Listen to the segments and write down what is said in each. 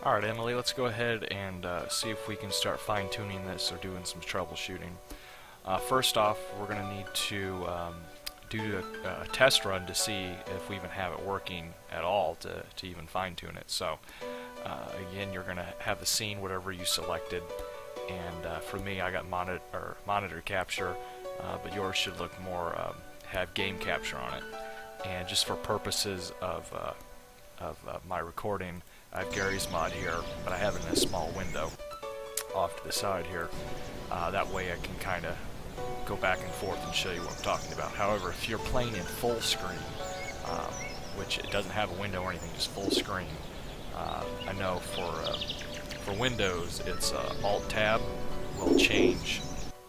Alright, Emily, let's go ahead and see if we can start fine-tuning this or doing some troubleshooting. First off, we're going to need to do a test run to see if we even have it working at all to even fine-tune it. So, again, you're going to have the scene, whatever you selected, and for me, I got monitor capture, but yours should look more, have game capture on it. And just for purposes of my recording, I have Gary's mod here, but I have it in a small window off to the side here. That way I can kind of go back and forth and show you what I'm talking about. However, if you're playing in full screen, which it doesn't have a window or anything, just full screen, I know for Windows, it's Alt-Tab will change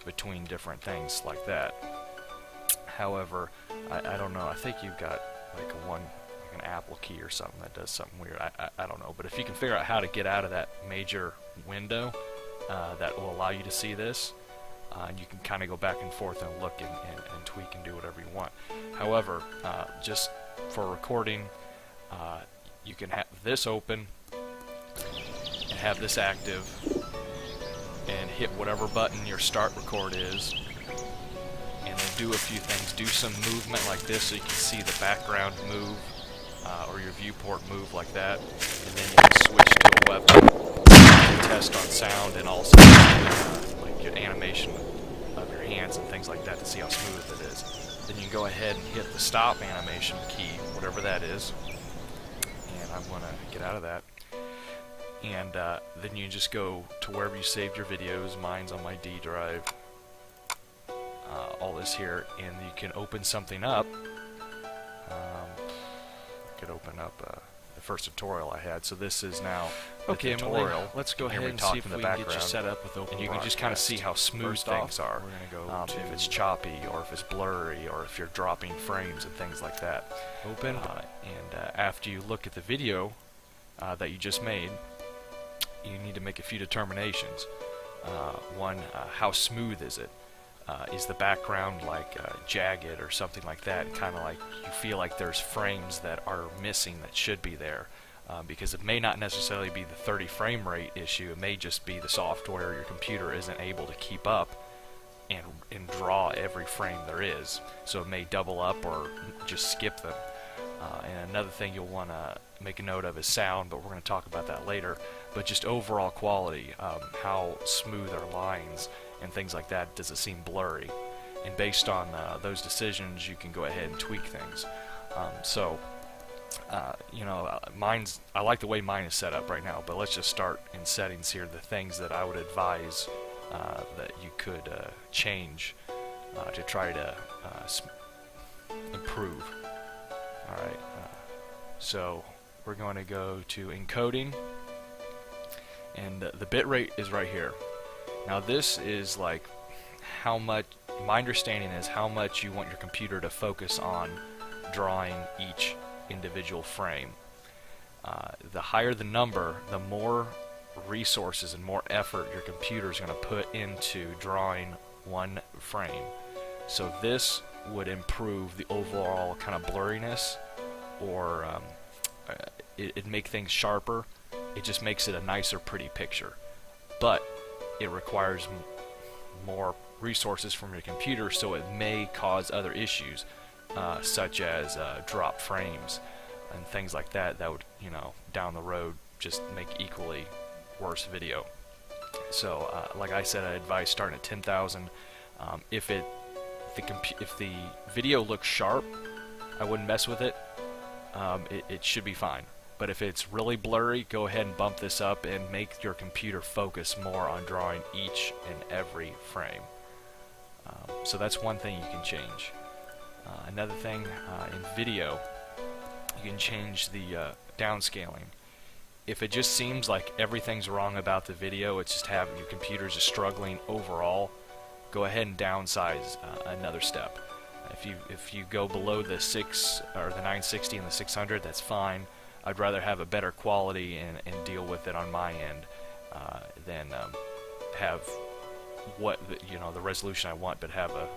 between different things like that. However, I don't know, I think you've got like an Apple key or something that does something weird. I don't know, but if you can figure out how to get out of that major window that will allow you to see this, you can kind of go back and forth and look and tweak and do whatever you want. However, just for recording, you can have this open and have this active and hit whatever button your start record is, and then do a few things. Do some movement like this so you can see the background move, or your viewport move like that, and then you can switch to a weapon, test on sound, and also like your animation of your hands and things like that to see how smooth it is. Then you can go ahead and hit the stop animation key, whatever that is, and I'm going to get out of that. And then you just go to wherever you saved your videos. Mine's on my D drive. All this here, and you can open something up. Could open up the first tutorial I had. So this is now the tutorial. Emily, let's go ahead and see if we can get you set up with Open And you can just kind of see how smooth things are. If it's choppy, or if it's blurry, or if you're dropping frames and things like that. Open. And after you look at the video that you just made, you need to make a few determinations. One, how smooth is it? Is the background like jagged or something like that, kind of like you feel like there's frames that are missing that should be there, because it may not necessarily be the 30 frame rate issue. It may just be the software, your computer isn't able to keep up and draw every frame there is, so it may double up or just skip them. And another thing you'll want to make a note of is sound, but we're going to talk about that later. But just overall quality, how smooth are lines and things like that, does it seem blurry? And based on those decisions, you can go ahead and tweak things. You know, I like the way mine is set up right now, but let's just start in settings here, the things that I would advise that you could change to try to improve. Alright, so we're going to go to encoding, and the bitrate is right here. Now this is like how much, my understanding is how much you want your computer to focus on drawing each individual frame. The higher the number, the more resources and more effort your computer is going to put into drawing one frame. So this would improve the overall kind of blurriness, or it'd make things sharper. It just makes it a nicer, pretty picture. But it requires more resources from your computer, so it may cause other issues, such as drop frames and things like that. That would, you know, down the road just make equally worse video. So, like I said, I advise starting at 10,000. If the video looks sharp, I wouldn't mess with it. It should be fine. But if it's really blurry, go ahead and bump this up and make your computer focus more on drawing each and every frame. So that's one thing you can change. Another thing, in video, you can change the downscaling. If it just seems like everything's wrong about the video, it's just having your computer's just struggling overall, go ahead and downsize another step. If you go below the 6 or the 960 and the 600, that's fine. I'd rather have a better quality and deal with it on my end than have the resolution I want, but have a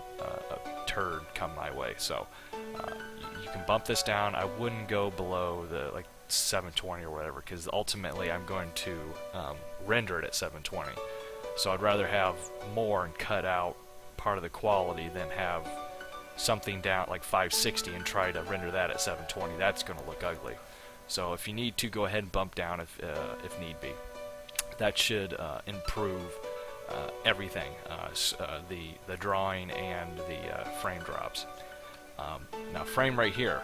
turd come my way. So you can bump this down. I wouldn't go below the 720 or whatever, because ultimately I'm going to render it at 720. So I'd rather have more and cut out part of the quality than have something down like 560 and try to render that at 720. That's going to look ugly. So if you need to, go ahead and bump down if need be. That should improve everything, the drawing and the frame drops. Now frame rate here,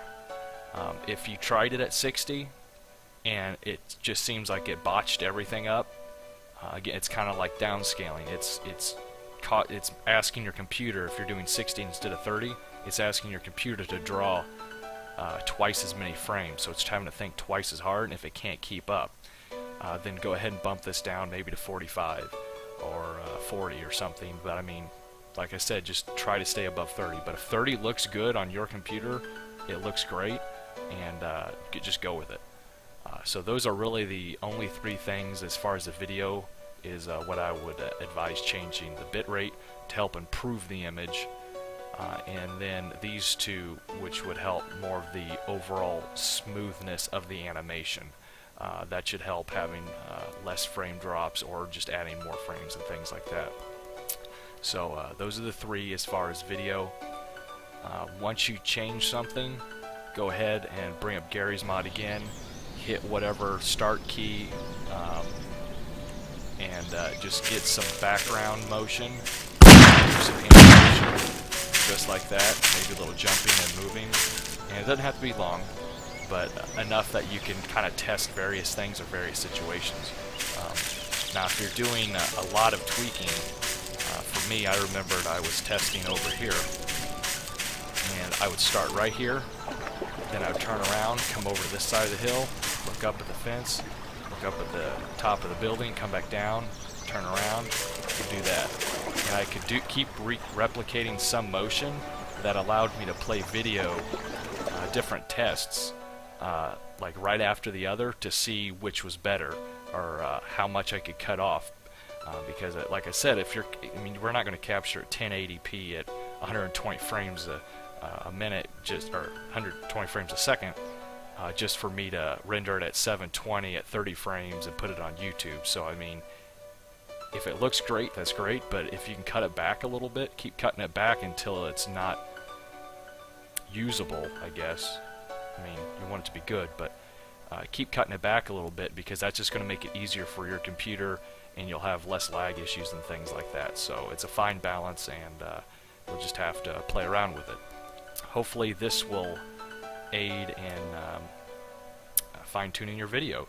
if you tried it at 60 and it just seems like it botched everything up, again, it's kind of like downscaling. It's asking your computer, if you're doing 60 instead of 30, it's asking your computer to draw twice as many frames, so it's having to think twice as hard, and if it can't keep up, then go ahead and bump this down maybe to 45 or 40 or something. But I mean, like I said, just try to stay above 30. But if 30 looks good on your computer, it looks great, and just go with it. So those are really the only three things as far as the video is what I would advise changing: the bitrate to help improve the image, and then these two, which would help more of the overall smoothness of the animation. That should help having less frame drops or just adding more frames and things like that. So those are the three as far as video. Once you change something, go ahead and bring up Garry's Mod again, hit whatever start key, and just get some background motion, some animation, just like that, maybe a little jumping and moving, and it doesn't have to be long, but enough that you can kind of test various things or various situations. Now if you're doing a lot of tweaking, for me, I remembered I was testing over here, and I would start right here, then I would turn around, come over to this side of the hill, look up at the fence, look up at the top of the building, come back down, turn around, could do that. And I could keep replicating some motion that allowed me to play video, different tests, like right after the other, to see which was better, or how much I could cut off. Because, like I said, we're not going to capture at 1080p at 120 frames a minute, or 120 frames a second, just for me to render it at 720 at 30 frames and put it on YouTube. So I mean, if it looks great, that's great, but if you can cut it back a little bit, keep cutting it back until it's not usable, I guess. I mean, you want it to be good, but keep cutting it back a little bit, because that's just going to make it easier for your computer, and you'll have less lag issues and things like that. So it's a fine balance, and we'll just have to play around with it. Hopefully this will aid in fine-tuning your video.